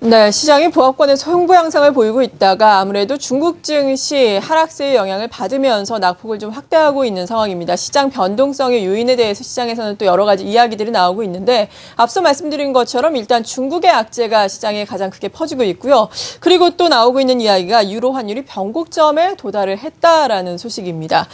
네, 시장이 보합권에서 횡보 양상을 보이고 있다가 아무래도 중국 증시 하락세의 영향을 받으면서 낙폭을 좀 확대하고 있는 상황입니다. 시장 변동성의 요인에 대해서 시장에서는 또 여러 가지 이야기들이 나오고 있는데 앞서 말씀드린 것처럼 일단 중국의 악재가 시장에 가장 크게 퍼지고 있고요. 그리고 또 나오고 있는 이야기가 유로 환율이 변곡점에 도달을 했다라는 소식입니다.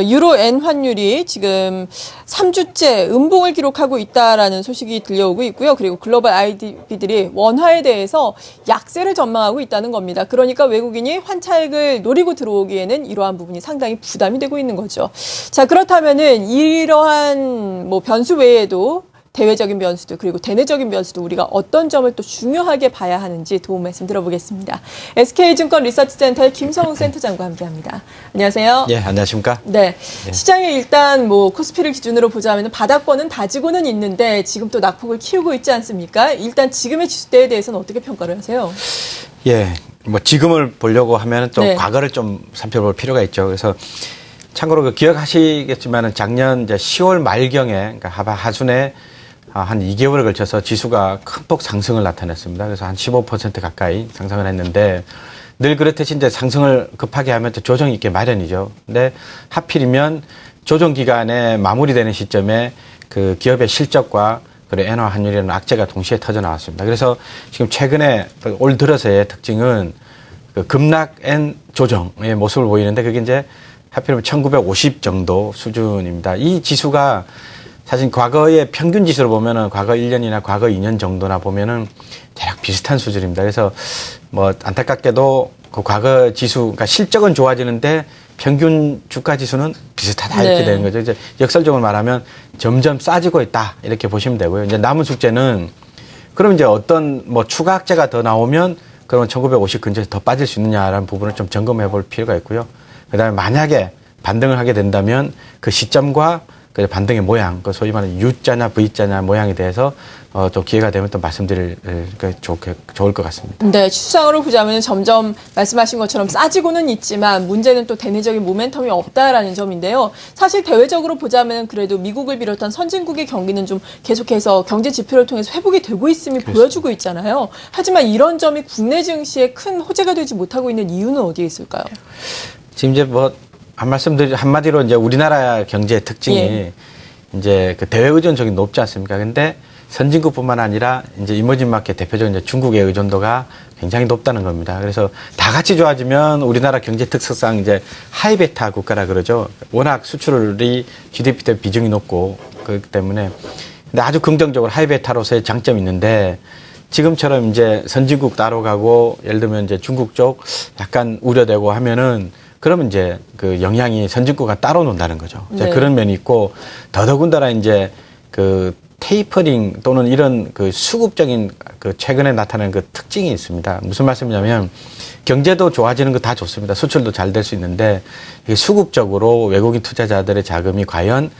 유로 엔 환율이 지금 3주째 음봉을 기록하고 있다라는 소식이 들려오고 있고요. 그리고 글로벌 IDB들이 원화에 대해서 약세를 전망하고 있다는 겁니다. 그러니까 외국인이 환차익을 노리고 들어오기에는 이러한 부분이 상당히 부담이 되고 있는 거죠. 자, 그렇다면은 이러한 변수 외에도 대외적인 변수도 그리고 대내적인 변수도 우리가 어떤 점을 또 중요하게 봐야 하는지 도움 말씀 들어보겠습니다. SK증권 리서치센터의 김성웅 센터장과 함께합니다. 안녕하세요. 예, 안녕하십니까? 네, 시장에 일단 코스피를 기준으로 보자면 바닥권은 다지고는 있는데 지금 또 낙폭을 키우고 있지 않습니까? 일단 지금의 지수대에 대해서는 어떻게 평가를 하세요? 예, 지금을 보려고 하면 또 네. 과거를 좀 살펴볼 필요가 있죠. 그래서 참고로 기억하시겠지만은 작년 이제 10월 말경에 그러니까 하순에 한 2개월에 걸쳐서 지수가 큰 폭 상승을 나타냈습니다. 그래서 한 15% 가까이 상승을 했는데 늘 그렇듯이 이제 상승을 급하게 하면 또 조정이 있게 마련이죠. 근데 하필이면 조정 기간에 마무리되는 시점에 그 기업의 실적과 그리고 엔화 환율이라는 악재가 동시에 터져 나왔습니다. 그래서 지금 최근에 올 들어서의 특징은 그 급락엔 조정의 모습을 보이는데 그게 이제 하필이면 1950 정도 수준입니다. 이 지수가 사실 과거의 평균 지수로 보면은 과거 1년이나 과거 2년 정도나 보면은 대략 비슷한 수준입니다. 그래서 안타깝게도 그 과거 지수, 그러니까 실적은 좋아지는데 평균 주가 지수는 비슷하다 이렇게 되는 거죠. 이제 역설적으로 말하면 점점 싸지고 있다 이렇게 보시면 되고요. 이제 남은 숙제는 그럼 이제 어떤 추가 악재가 더 나오면 그러면 1950 근처에서 더 빠질 수 있느냐라는 부분을 좀 점검해 볼 필요가 있고요. 그다음에 만약에 반등을 하게 된다면 그 시점과 그 반등의 모양, 그 소위 말하는 U자냐 V자냐 모양에 대해서 또 기회가 되면 또 말씀드릴 좋을 것 같습니다. 네, 추상으로 보자면 점점 말씀하신 것처럼 싸지고는 있지만 문제는 또 대내적인 모멘텀이 없다라는 점인데요. 사실 대외적으로 보자면 그래도 미국을 비롯한 선진국의 경기는 좀 계속해서 경제 지표를 통해서 회복이 되고 있음이 보여주고 있잖아요. 하지만 이런 점이 국내 증시에 큰 호재가 되지 못하고 있는 이유는 어디에 있을까요? 지금 이제 한마디로 이제 우리나라 경제의 특징이 이제 그 대외 의존성이 높지 않습니까? 근데 선진국뿐만 아니라 이제 이머징 마켓 대표적인 이제 중국의 의존도가 굉장히 높다는 겁니다. 그래서 다 같이 좋아지면 우리나라 경제 특성상 이제 하이베타 국가라 그러죠. 워낙 수출이 GDP 대 비중이 높고 그렇기 때문에 근데 아주 긍정적으로 하이베타로서의 장점이 있는데 지금처럼 이제 선진국 따로 가고 예를 들면 이제 중국 쪽 약간 우려되고 하면은 그러면 이제 그 영향이 선진국가 따로 논다는 거죠. 네. 그런 면이 있고 더더군다나 이제 그 테이퍼링 또는 이런 그 수급적인 그 최근에 나타나는 그 특징이 있습니다. 무슨 말씀이냐면 경제도 좋아지는 거 다 좋습니다. 수출도 잘 될 수 있는데 이게 수급적으로 외국인 투자자들의 자금이 과연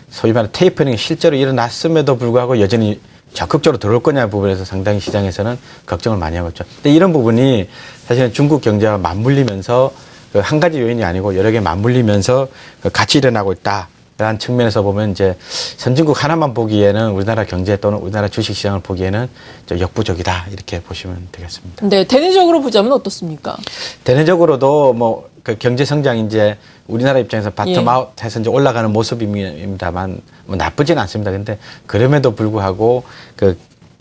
소위 말하는 테이퍼링이 실제로 일어났음에도 불구하고 여전히 적극적으로 들어올 거냐 부분에서 상당히 시장에서는 걱정을 많이 하고 있죠. 근데 이런 부분이 사실은 중국 경제와 맞물리면서 한 가지 요인이 아니고 여러 개 맞물리면서 같이 일어나고 있다라는 측면에서 보면 이제 선진국 하나만 보기에는 우리나라 경제 또는 우리나라 주식시장을 보기에는 좀 역부족이다 이렇게 보시면 되겠습니다. 네, 대내적으로 보자면 어떻습니까? 대내적으로도 그 경제 성장이 이제 우리나라 입장에서 바텀아웃해서 이제 올라가는 모습입니다만 나쁘진 않습니다. 근데 그럼에도 불구하고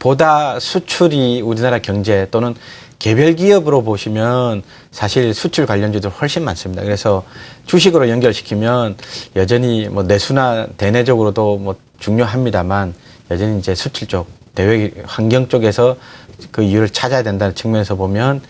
보다 수출이 우리나라 경제 또는 개별 기업으로 보시면 사실 수출 관련주들 훨씬 많습니다. 그래서 주식으로 연결시키면 여전히 내수나 대내적으로도 중요합니다만 여전히 이제 수출 쪽, 대외 환경 쪽에서 그 이유를 찾아야 된다는 측면에서 보면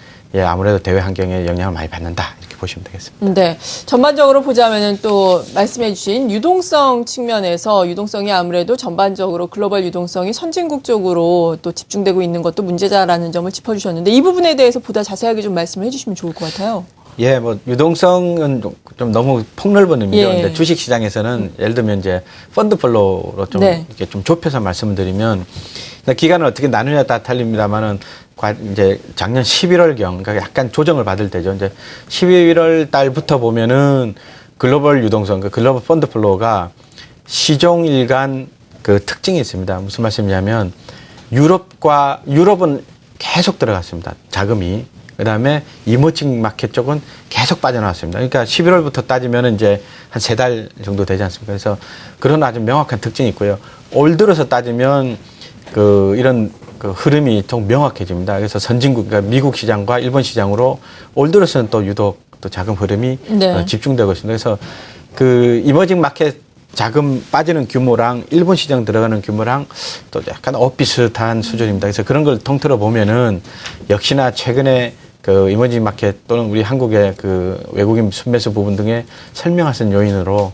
아무래도 대외 환경에 영향을 많이 받는다 이렇게 보시면 되겠습니다. 네, 전반적으로 보자면은 또 말씀해주신 유동성 측면에서 유동성이 아무래도 전반적으로 글로벌 유동성이 선진국 쪽으로 또 집중되고 있는 것도 문제다라는 점을 짚어주셨는데 이 부분에 대해서 보다 자세하게 좀 말씀을 해주시면 좋을 것 같아요. 예, 유동성은 좀 너무 폭넓은 의미죠. 근데 주식 시장에서는 예를 들면 이제 펀드 플로우로 좀 이렇게 좀 좁혀서 말씀을 드리면 기간을 어떻게 나누냐에 따라 달립니다만은 이제 작년 11월경, 그러니까 약간 조정을 받을 때죠. 이제 11월 달부터 보면은 글로벌 유동성, 그 글로벌 펀드 플로우가 시종일관 그 특징이 있습니다. 무슨 말씀이냐면 유럽은 계속 들어갔습니다. 자금이. 그다음에 이머징 마켓 쪽은 계속 빠져나왔습니다. 그러니까 11월부터 따지면 이제 한 3달 정도 되지 않습니까? 그래서 그런 아주 명확한 특징이 있고요. 올 들어서 따지면 이런 흐름이 좀 명확해집니다. 그래서 선진국, 그러니까 미국 시장과 일본 시장으로 올 들어서는 또 유독 또 자금 흐름이 네. 집중되고 있습니다. 그래서 이머징 마켓 자금 빠지는 규모랑 일본 시장 들어가는 규모랑 또 약간 비슷한 수준입니다. 그래서 그런 걸 통틀어 보면은 역시나 최근에 이머징 마켓 또는 우리 한국의 외국인 순매수 부분 등의 설명할 수 있는 요인으로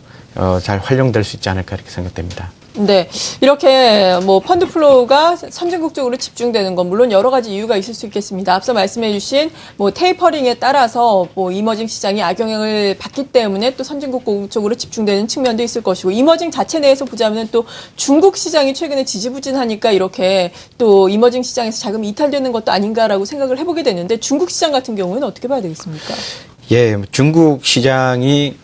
잘 활용될 수 있지 않을까 이렇게 생각됩니다. 네. 이렇게 펀드 플로우가 선진국 쪽으로 집중되는 건 물론 여러 가지 이유가 있을 수 있겠습니다. 앞서 말씀해 주신 테이퍼링에 따라서 이머징 시장이 악영향을 받기 때문에 또 선진국 쪽으로 집중되는 측면도 있을 것이고, 이머징 자체 내에서 보자면 또 중국 시장이 최근에 지지부진하니까 이렇게 또 이머징 시장에서 자금이 이탈되는 것도 아닌가라고 생각을 해보게 되는데, 중국 시장 같은 경우에는 어떻게 봐야 되겠습니까? 예, 중국 시장이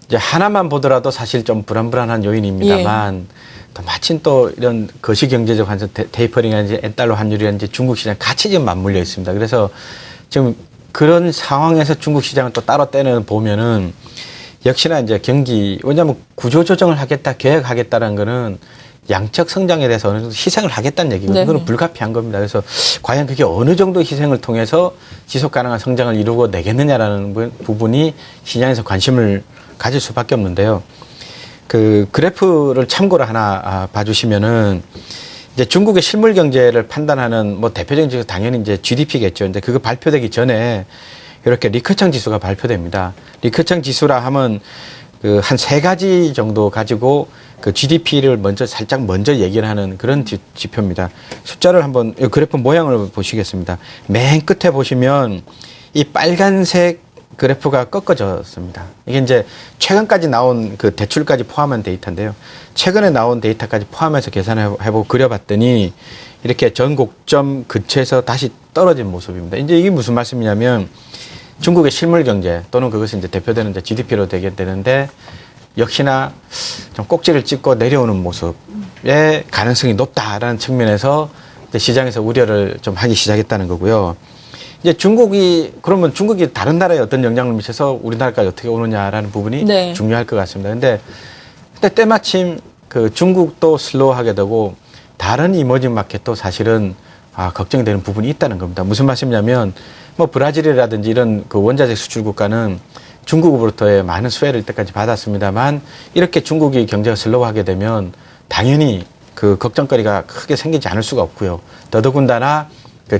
이제 하나만 보더라도 사실 좀 불안불안한 요인입니다만, 또 마침 또 이런 거시경제적 환경, 테이퍼링이라든지 엔달러 환율이라든지 중국 시장 같이 지금 맞물려 있습니다. 그래서 지금 그런 상황에서 중국 시장을 또 따로 떼는 보면은 역시나 이제 왜냐하면 구조조정을 하겠다, 계획하겠다는 거는 양적 성장에 대해서 어느 정도 희생을 하겠다는 얘기거든요. 그건 불가피한 겁니다. 그래서 과연 그게 어느 정도 희생을 통해서 지속 가능한 성장을 이루고 내겠느냐라는 부분이 시장에서 관심을 가질 수밖에 없는데요. 그래프를 참고로 하나 봐주시면은 이제 중국의 실물 경제를 판단하는 대표적인 지수 당연히 이제 GDP겠죠. 이제 그거 발표되기 전에 이렇게 리커창 지수가 발표됩니다. 리커창 지수라 하면 한 3가지 정도 가지고 GDP를 살짝 먼저 얘기를 하는 그런 지표입니다. 숫자를 한번 그래프 모양을 보시겠습니다. 맨 끝에 보시면 이 빨간색 그래프가 꺾어졌습니다. 이게 이제 최근까지 나온 대출까지 포함한 데이터인데요. 최근에 나온 데이터까지 포함해서 계산해보고 그려봤더니 이렇게 전 고점 근처에서 다시 떨어진 모습입니다. 이제 이게 무슨 말씀이냐면 중국의 실물 경제 또는 그것이 이제 대표되는 이제 GDP로 되게 되는데 역시나 좀 꼭지를 찍고 내려오는 모습의 가능성이 높다라는 측면에서 이제 시장에서 우려를 좀 하기 시작했다는 거고요. 이제 그러면 중국이 다른 나라에 어떤 영향을 미쳐서 우리나라까지 어떻게 오느냐라는 부분이 중요할 것 같습니다. 근데 때마침 중국도 슬로우하게 되고 다른 이머징 마켓도 사실은 걱정되는 부분이 있다는 겁니다. 무슨 말씀이냐면 브라질이라든지 이런 원자재 수출 국가는 중국으로부터의 많은 수혜를 이때까지 받았습니다만 이렇게 중국이 경제가 슬로우하게 되면 당연히 걱정거리가 크게 생기지 않을 수가 없고요. 더더군다나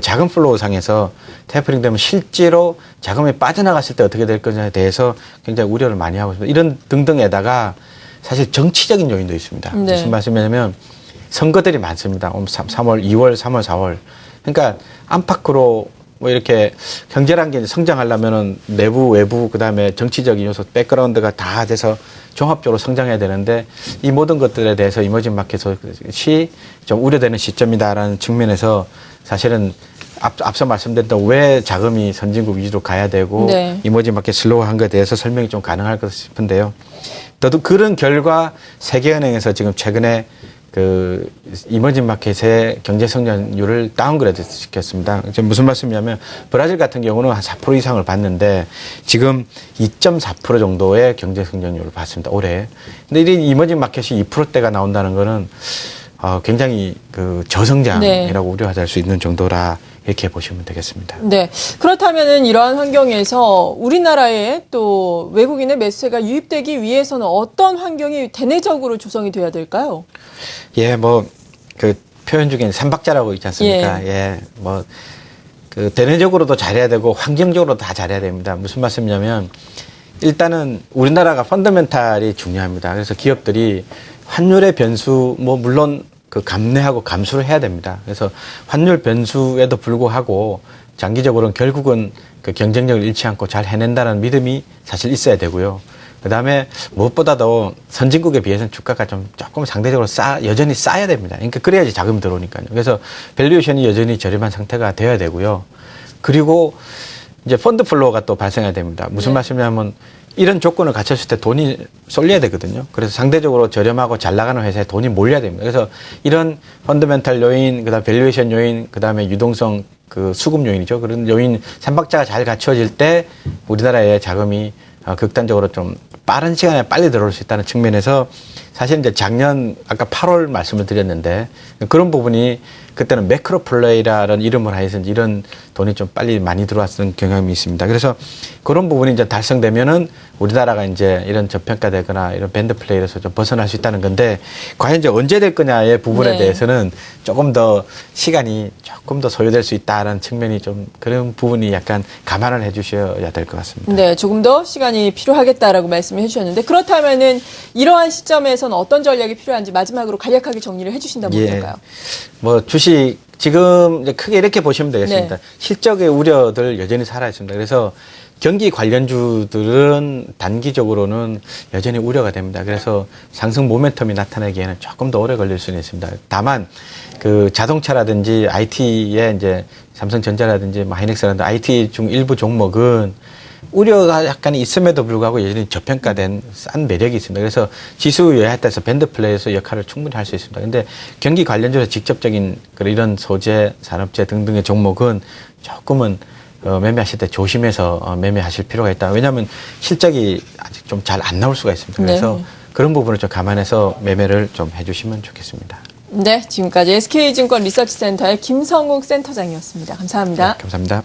자금 플로우 상에서 테이퍼링 되면 실제로 자금이 빠져나갔을 때 어떻게 될 것인지에 대해서 굉장히 우려를 많이 하고 있습니다. 이런 등등에다가 사실 정치적인 요인도 있습니다. 무슨 말씀이냐면 선거들이 많습니다. 3월, 2월, 3월, 4월. 그러니까 안팎으로 이렇게 경제라는 게 성장하려면은 내부, 외부, 그 다음에 정치적인 요소, 백그라운드가 다 돼서 종합적으로 성장해야 되는데 이 모든 것들에 대해서 이머징 마켓이 좀 우려되는 시점이다라는 측면에서 사실은 앞서 말씀드린 대로 왜 자금이 선진국 위주로 가야 되고 이머징 마켓 슬로우한 것에 대해서 설명이 좀 가능할 것 싶은데요. 또도 그런 결과 세계은행에서 지금 최근에 이머징 마켓의 경제 성장률을 다운그레이드 시켰습니다. 지금 무슨 말씀이냐면 브라질 같은 경우는 한 4% 이상을 봤는데 지금 2.4% 정도의 경제 성장률을 봤습니다. 올해. 근데 이 이머징 마켓이 2%대가 나온다는 거는 굉장히 저성장이라고 우려할 수 있는 정도라 이렇게 보시면 되겠습니다. 네. 그렇다면은 이러한 환경에서 우리나라에 또 외국인의 매수세가 유입되기 위해서는 어떤 환경이 대내적으로 조성이 돼야 될까요? 예, 표현 중에는 삼박자라고 있지 않습니까? 대내적으로도 잘해야 되고 환경적으로도 다 잘해야 됩니다. 무슨 말씀이냐면 일단은 우리나라가 펀더멘탈이 중요합니다. 그래서 기업들이 환율의 변수, 물론 감내하고 감수를 해야 됩니다. 그래서 환율 변수에도 불구하고 장기적으로는 결국은 경쟁력을 잃지 않고 잘 해낸다는 믿음이 사실 있어야 되고요. 그 다음에 무엇보다도 선진국에 비해서는 주가가 조금 상대적으로 여전히 싸야 됩니다. 그러니까 그래야지 자금이 들어오니까요. 그래서 밸류에이션이 여전히 저렴한 상태가 되어야 되고요. 그리고 이제 펀드 플로우가 또 발생해야 됩니다. 무슨 말씀이냐면 이런 조건을 갖췄을 때 돈이 쏠려야 되거든요. 그래서 상대적으로 저렴하고 잘 나가는 회사에 돈이 몰려야 됩니다. 그래서 이런 펀더멘탈 요인, 그다음 밸류에이션 요인, 그다음에 유동성 그 수급 요인이죠. 그런 요인 3박자가 잘 갖춰질 때 우리나라의 자금이 극단적으로 좀 빠른 시간에 빨리 들어올 수 있다는 측면에서 사실 이제 작년 아까 8월 말씀을 드렸는데 그런 부분이 그때는 매크로 플레이라는 이름을 하여서 이런 돈이 좀 빨리 많이 들어왔던 경향이 있습니다. 그래서 그런 부분이 이제 달성되면은 우리나라가 이제 이런 저평가되거나 이런 밴드 플레이에서 좀 벗어날 수 있다는 건데 과연 이제 언제 될 거냐의 부분에 네. 대해서는 조금 더 시간이 조금 더 소요될 수 있다라는 측면이 좀 그런 부분이 약간 감안을 해 주셔야 될 것 같습니다. 네, 조금 더 시간이 필요하겠다라고 말씀을 해주셨는데 그렇다면은 이러한 시점에서는 어떤 전략이 필요한지 마지막으로 간략하게 정리를 해주신다면 어떨까요? 뭐 주식 지금 이제 크게 이렇게 보시면 되겠습니다. 네. 실적의 우려들 여전히 살아 있습니다. 그래서 경기 관련주들은 단기적으로는 여전히 우려가 됩니다. 그래서 상승 모멘텀이 나타나기에는 조금 더 오래 걸릴 수는 있습니다. 다만 그 자동차라든지 IT에 이제 삼성전자라든지 뭐 하이닉스라든지 IT 중 일부 종목은 우려가 약간 있음에도 불구하고 여전히 저평가된 싼 매력이 있습니다. 그래서 지수 여하에서 밴드 플레이에서 역할을 충분히 할 수 있습니다. 근데 경기 관련주에서 직접적인 이런 소재, 산업재 등등의 종목은 조금은 매매하실 때 조심해서 매매하실 필요가 있다. 왜냐하면 실적이 아직 좀 잘 안 나올 수가 있습니다. 그래서 네. 그런 부분을 좀 감안해서 매매를 좀 해주시면 좋겠습니다. 네, 지금까지 SK증권 리서치센터의 김성욱 센터장이었습니다. 감사합니다. 네, 감사합니다.